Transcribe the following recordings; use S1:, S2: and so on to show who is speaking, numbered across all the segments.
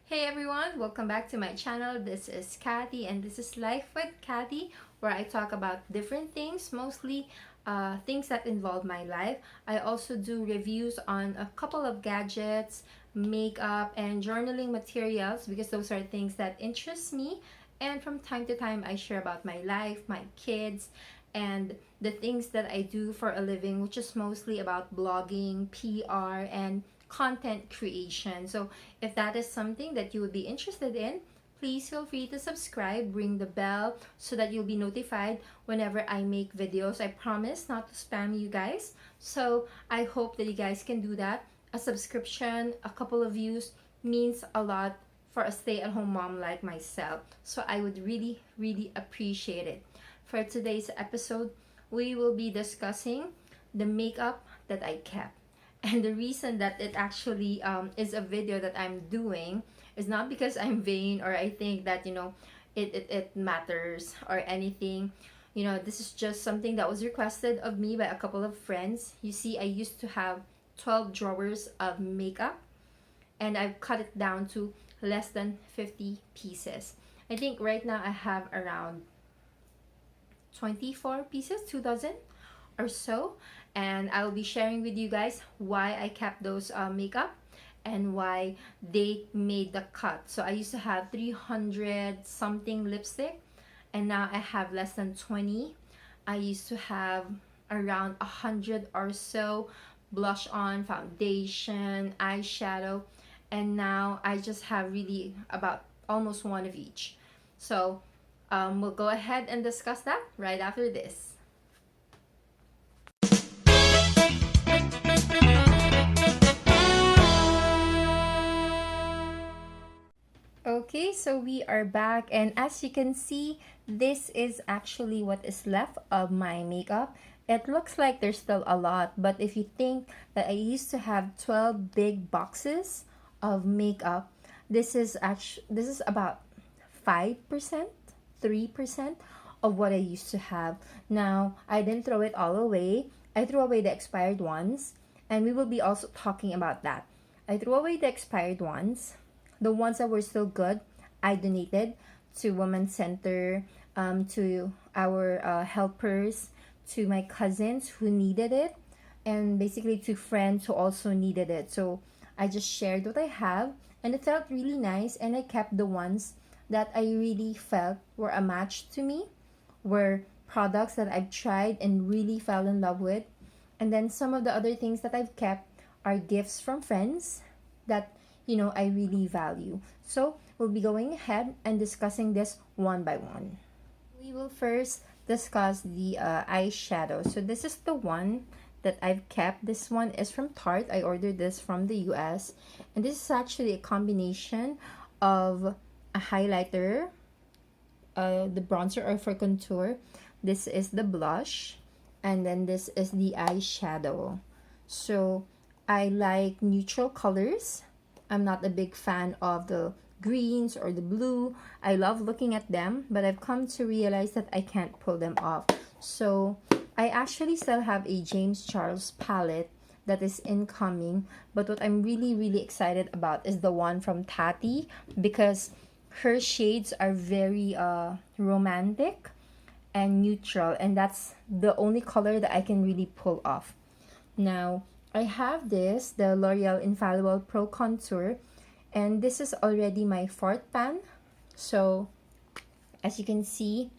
S1: Hey everyone, welcome back to my channel. This is Kathy and this is Life with Kathy, where I talk about different things, mostly things that involve my life. I also do reviews on a couple of gadgets, makeup, and journaling materials because those are things that interest me. And from time to time, I share about my life, my kids, and the things that I do for a living, which is mostly about blogging, PR, and content creation. So if that is something that you would be interested in, please feel free to subscribe, ring the bell so that you'll be notified whenever I make videos. I promise not to spam you guys. So I hope that you guys can do that. A subscription, a couple of views means a lot for a stay-at-home mom like myself. So I would really appreciate it. For today's episode, we will be discussing the makeup that I kept. And the reason that it actually is a video that I'm doing is not because I'm vain or I think that, it matters or anything. This is just something that was requested of me by a couple of friends. You see, I used to have 12 drawers of makeup and I've cut it down to less than 50 pieces. I think right now I have around 24 pieces, 2 dozen or so, and I'll be sharing with you guys why I kept those makeup and why they made the cut. So I used to have 300 something lipstick and now I have less than 20. I used to have around 100 or so blush on, foundation, eyeshadow, and now I just have really about almost one of each. So we'll go ahead and discuss that right after this. Okay, so we are back, and as you can see, this is actually what is left of my makeup. It looks like there's still a lot, but if you think that I used to have 12 big boxes of makeup, this is about 5%, 3% of what I used to have. Now, I didn't throw it all away. I threw away the expired ones, and we will be also talking about that. I threw away the expired ones. The ones that were still good, I donated to Women's Center, to our helpers, to my cousins who needed it, and basically to friends who also needed it. So I just shared what I have, and it felt really nice, and I kept the ones that I really felt were a match to me, were products that I've tried and really fell in love with. And then some of the other things that I've kept are gifts from friends that I really value. So we'll be going ahead and discussing this one by one. We will first discuss the eyeshadow. So this is the one that I've kept. This one is from Tarte. I ordered this from the US. And this is actually a combination of a highlighter, the bronzer or for contour. This is the blush. And then this is the eyeshadow. So I like neutral colors. I'm not a big fan of the greens or the blue. I love looking at them, but I've come to realize that I can't pull them off. So I actually still have a James Charles palette that is incoming, but what I'm really excited about is the one from Tati, because her shades are very romantic and neutral, and that's the only color that I can really pull off. Now, I have this, the L'Oreal Infallible Pro Contour, and this is already my fourth pan. So, as you can see,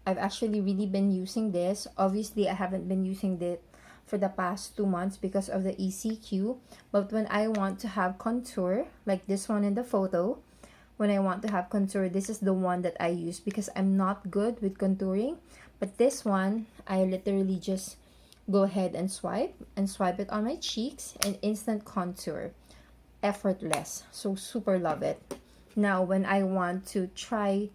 S1: I've actually really been using this. Obviously, I haven't been using it for the past 2 months because of the ECQ. But when I want to have contour, like this one in the photo, when I want to have contour, this is the one that I use because I'm not good with contouring. But this one, I literally just go ahead and swipe it on my cheeks, and instant contour, effortless. So super love it. Now when I want to try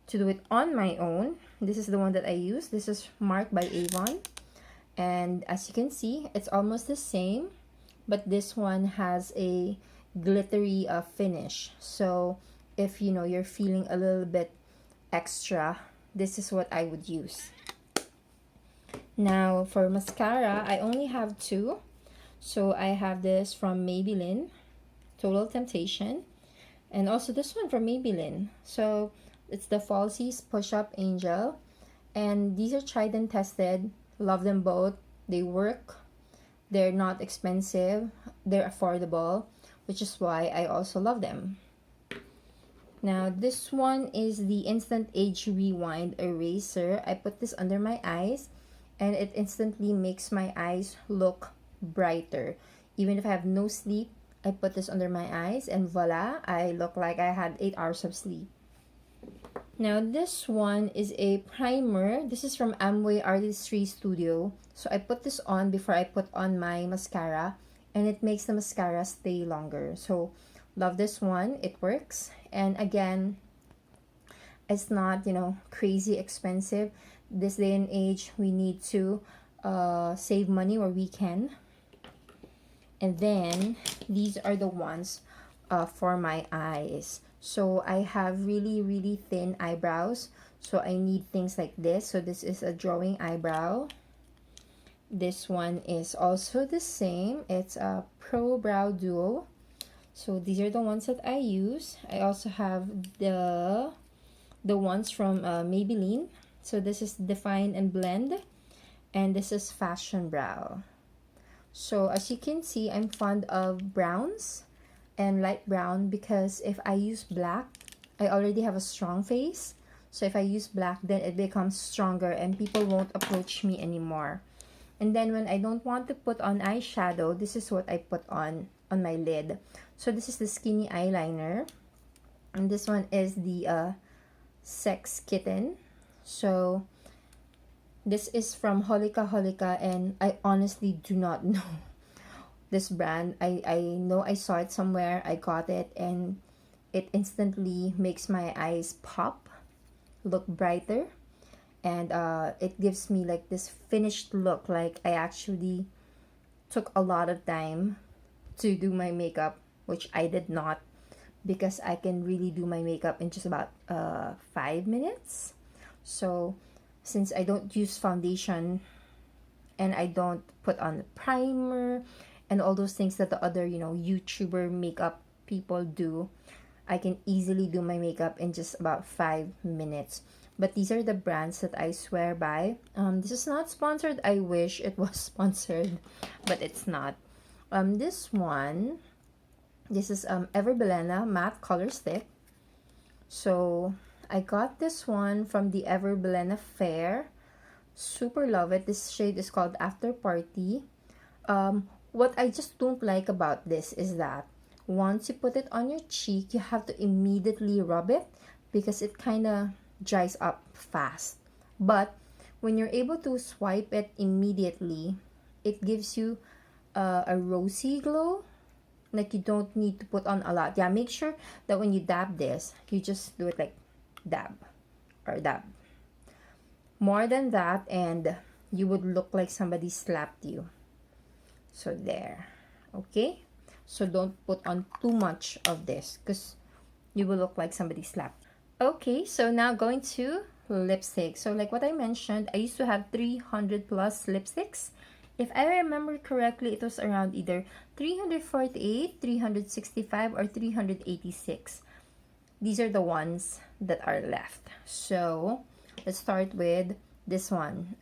S1: to do it on my own, this is the one that I use. This is marked by Avon, and as you can see, it's almost the same, but this one has a glittery finish. So if you're feeling a little bit extra, this is what I would use. Now, for mascara, I only have two. So, I have this from Maybelline, Total Temptation. And also this one from Maybelline. So it's the Falsies Push Up Angel. And these are tried and tested. Love them both. They work. They're not expensive. They're affordable, which is why I also love them. Now this one is the Instant Age Rewind Eraser. I put this under my eyes and it instantly makes my eyes look brighter. Even if I have no sleep, I put this under my eyes and voila, I look like I had 8 hours of sleep. Now this one is a primer. This is from Amway Artistry Studio. So I put this on before I put on my mascara and it makes the mascara stay longer. So love this one. It works. And again, it's not, crazy expensive. This day and age, we need to save money where we can. And then these are the ones for my eyes. So I have really, really thin eyebrows. So I need things like this. So this is a drawing eyebrow. This one is also the same. It's a Pro Brow Duo. So these are the ones that I use. I also have the ones from Maybelline. So this is Define and Blend. And this is Fashion Brow. So as you can see, I'm fond of browns and light brown because if I use black, I already have a strong face. So if I use black, then it becomes stronger and people won't approach me anymore. And then when I don't want to put on eyeshadow, this is what I put on my lid. So this is the Skinny Eyeliner. And this one is the Sex Kitten. So this is from Holika Holika and I honestly do not know this brand. I know I saw it somewhere, I got it, and it instantly makes my eyes pop, look brighter, and it gives me like this finished look, like I actually took a lot of time to do my makeup, which I did not, because I can really do my makeup in just about 5 minutes. So since I don't use foundation and I don't put on primer and all those things that the other, YouTuber makeup people do, I can easily do my makeup in just about 5 minutes. But these are the brands that I swear by. This is not sponsored. I wish it was sponsored, but it's not. This is Ever Belena Matte Color Stick. So I got this one from the Ever Belena Fair. Super love it. This shade is called After Party. What I just don't like about this is that once you put it on your cheek, you have to immediately rub it because it kind of dries up fast. But when you're able to swipe it immediately, it gives you a rosy glow. Like you don't need to put on a lot. Yeah, make sure that when you dab this, you just do it like dab or dab. More than that, and you would look like somebody slapped you. So there. Okay? So don't put on too much of this because you will look like somebody slapped. Okay, so now going to lipstick. So like what I mentioned, I used to have 300 plus lipsticks. If I remember correctly, it was around either 348, 365, or 386. These are the ones that are left. So let's start with this one.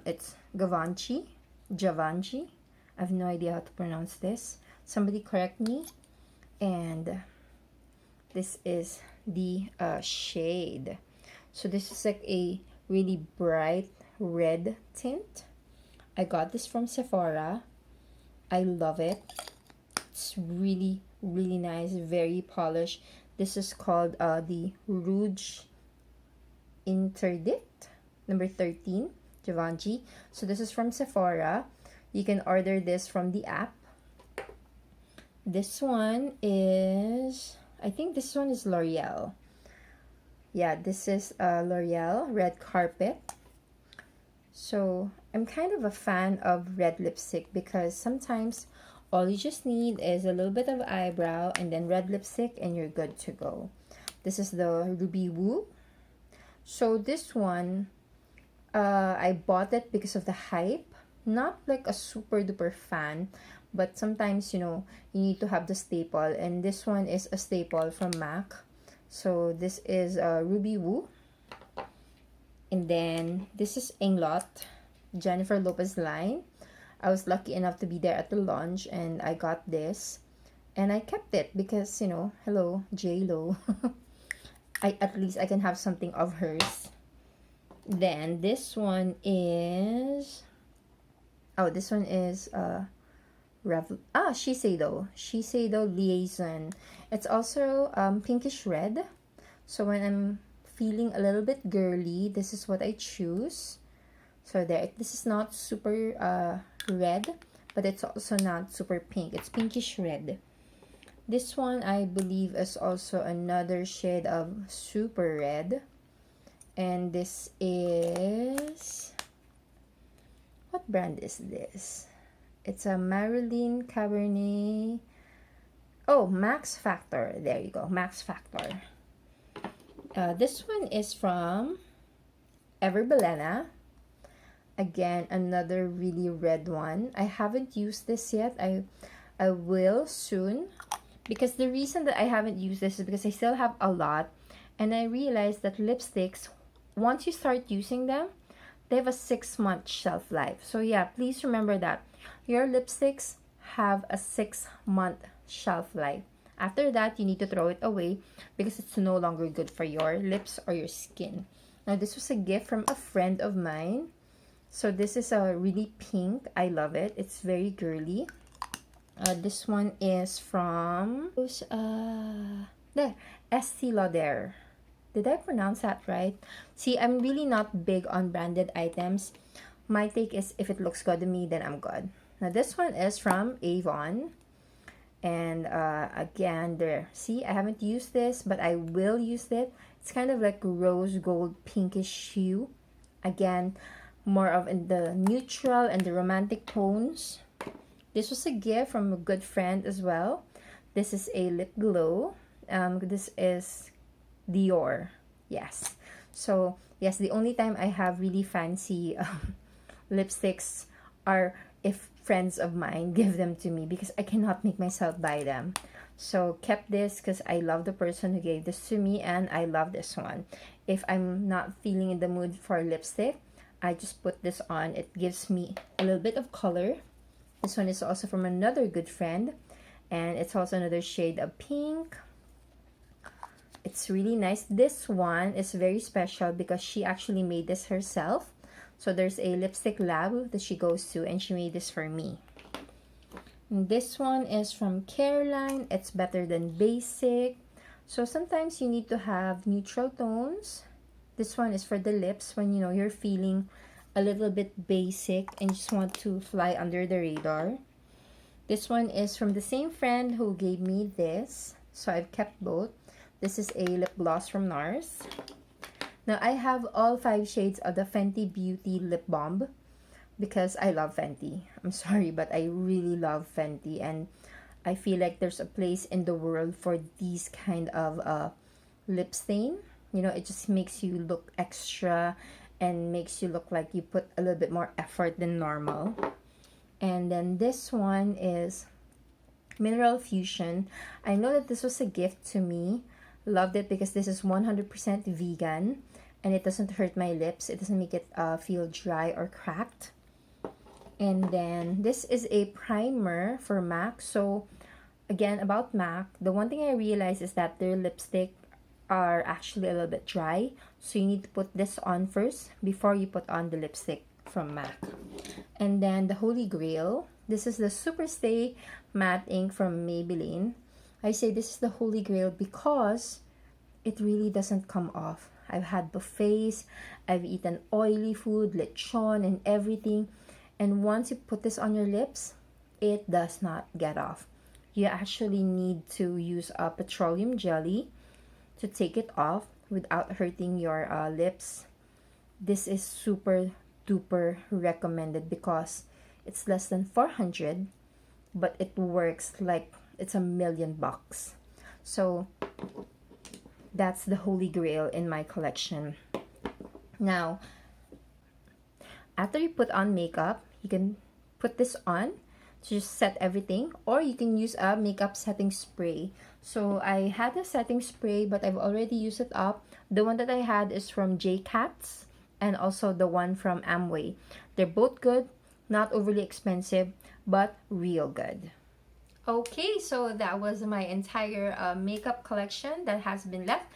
S1: It's Givenchy. I have no idea how to pronounce this. Somebody correct me. And this is the shade. So this is like a really bright red tint. I got this from Sephora. I love it. It's really, really nice. Very polished. This is called the Rouge Interdict, number 13, Givenchy. So this is from Sephora. You can order this from the app. This one is, I think this one is L'Oreal. Yeah, this is L'Oreal Red Carpet. So I'm kind of a fan of red lipstick because sometimes all you just need is a little bit of eyebrow and then red lipstick and you're good to go. This is the Ruby Woo. So this one, I bought it because of the hype. not like a super duper fan, but sometimes, you know, you need to have the staple, and this one is a staple from MAC. So this is Ruby Woo, and then this is Inglot, Jennifer Lopez line. I was lucky enough to be there at the launch, and I got this, and I kept it because, you know, hello J-Lo. At least I can have something of hers. Then this one is, oh, this one is Shiseido Liaison. It's also pinkish red. So when I'm feeling a little bit girly, this is what I choose. So there, this is not super red, but it's also not super pink. It's pinkish red. This one I believe is also another shade of super red. And this is, what brand is this? It's a Marilyn Cabernet. Oh, Max Factor. There you go, Max Factor. This one is from Everbelena. Again, another really red one. I haven't used this yet. I will soon. Because the reason that I haven't used this is because I still have a lot. And I realized that lipsticks, once you start using them, they have a 6-month shelf life. So yeah, please remember that. Your lipsticks have a 6-month shelf life. After that, you need to throw it away because it's no longer good for your lips or your skin. Now, this was a gift from a friend of mine. So this is a really pink. I love it. It's very girly. This one is from there, Estee Lauder. Did I pronounce that right? See, I'm really not big on branded items. My take is if it looks good to me, then I'm good. Now this one is from Avon. And again, there. See, I haven't used this, but I will use it. It's kind of like rose gold pinkish hue. Again, more of in the neutral and the romantic tones. This was a gift from a good friend as well. This is a lip glow. This is Dior. Yes. So yes, the only time I have really fancy lipsticks are if friends of mine give them to me because I cannot make myself buy them. So kept this because I love the person who gave this to me, and I love this one. If I'm not feeling in the mood for lipstick, I just put this on. It gives me a little bit of color. This one is also from another good friend, and it's also another shade of pink. It's really nice. This one is very special because she actually made this herself. So there's a lipstick lab that she goes to, and she made this for me. And this one is from Careline. It's better than basic. So sometimes you need to have neutral tones. This one is for the lips when, you know, you're feeling a little bit basic and just want to fly under the radar. This one is from the same friend who gave me this. So I've kept both. This is a lip gloss from NARS. Now, I have all 5 shades of the Fenty Beauty Lip Balm because I love Fenty. I'm sorry, but I really love Fenty, and I feel like there's a place in the world for these kind of lip stain. You know, it just makes you look extra and makes you look like you put a little bit more effort than normal. And then this one is Mineral Fusion. I know that this was a gift to me. Loved it because this is 100% vegan and it doesn't hurt my lips. It doesn't make it feel dry or cracked. And then this is a primer for MAC. So again, about MAC, the one thing I realized is that their lipstick are actually a little bit dry. So you need to put this on first before you put on the lipstick from MAC. And then the Holy Grail. This is the Superstay Matte Ink from Maybelline. I say this is the Holy Grail because it really doesn't come off. I've had buffets, I've eaten oily food, lechon, and everything. And once you put this on your lips, it does not get off. You actually need to use a petroleum jelly to take it off without hurting your lips. This is super duper recommended because it's less than 400, but it works like it's $1,000,000. So that's the Holy Grail in my collection. Now, after you put on makeup, you can put this on to just set everything, or you can use a makeup setting spray. So I had a setting spray, but I've already used it up. The one that I had is from J-Cats and also the one from Amway. They're both good, not overly expensive, but real good. Okay, so that was my entire makeup collection that has been left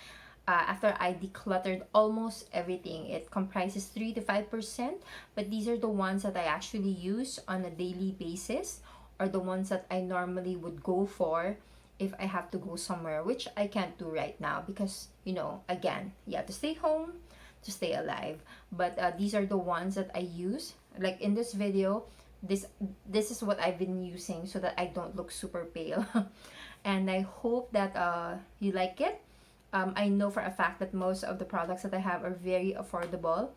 S1: after I decluttered almost everything. It comprises 3 to 5%, but these are the ones that I actually use on a daily basis, or the ones that I normally would go for if I have to go somewhere, which I can't do right now because, you know, again, you have to stay home to stay alive. But these are the ones that I use. Like in this video, this is what I've been using so that I don't look super pale. And I hope that you like it. I know for a fact that most of the products that I have are very affordable,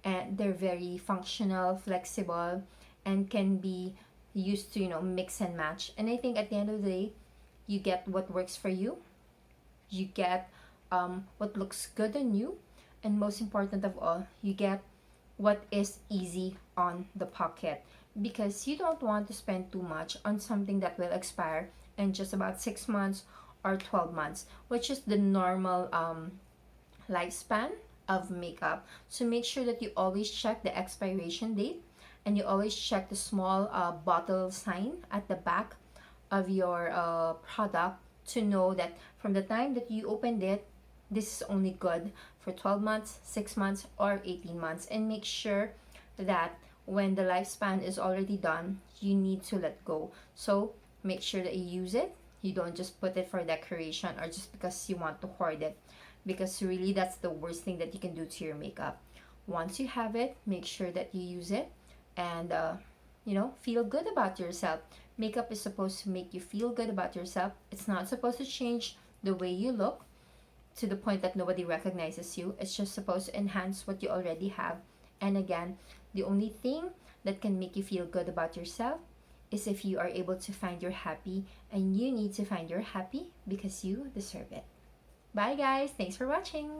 S1: and they're very functional, flexible, and can be used to, you know, mix and match. And I think at the end of the day, you get what works for you. You get what looks good on you, and most important of all, you get what is easy on the pocket, because you don't want to spend too much on something that will expire in just about 6 months or 12 months, which is the normal lifespan of makeup. So make sure that you always check the expiration date, and you always check the small bottle sign at the back of your product to know that from the time that you opened it, this is only good for 12 months, 6 months, or 18 months. And make sure that when the lifespan is already done, you need to let go. So make sure that you use it. You don't just put it for decoration or just because you want to hoard it, because really that's the worst thing that you can do to your makeup. Once you have it, make sure that you use it and you know, feel good about yourself. Makeup is supposed to make you feel good about yourself. It's not supposed to change the way you look to the point that nobody recognizes you. It's just supposed to enhance what you already have. And again, the only thing that can make you feel good about yourself is if you are able to find your happy, and you need to find your happy because you deserve it. Bye guys, thanks for watching.